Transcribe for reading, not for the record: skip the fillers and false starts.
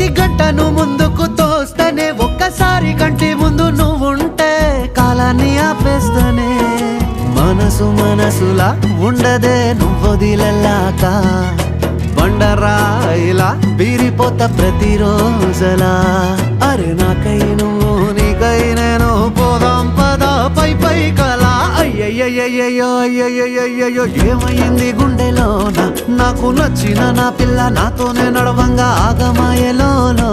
ప్రతి గంటను ముందుకు తోస్తనే ఒక్కసారి కంటి ముందు నువ్వుంటే కాలాన్ని ఆపేస్తనే మనసు మనసులా ఉండదే నువ్వొదిలెళ్ళాక బండరాయిలా బీరిపోత ప్రతిరోజలా అరే నాకై నువ్వు నీకై నేను పోదాం పదా పై పై కలా అయ్యయ్యయ్యో అయ్యయ్యయ్యో ఏమైంది గుండెలోన నాకు నచ్చిన నా పిల్ల నాతోనే నడవంగా ఆగమాయలోనా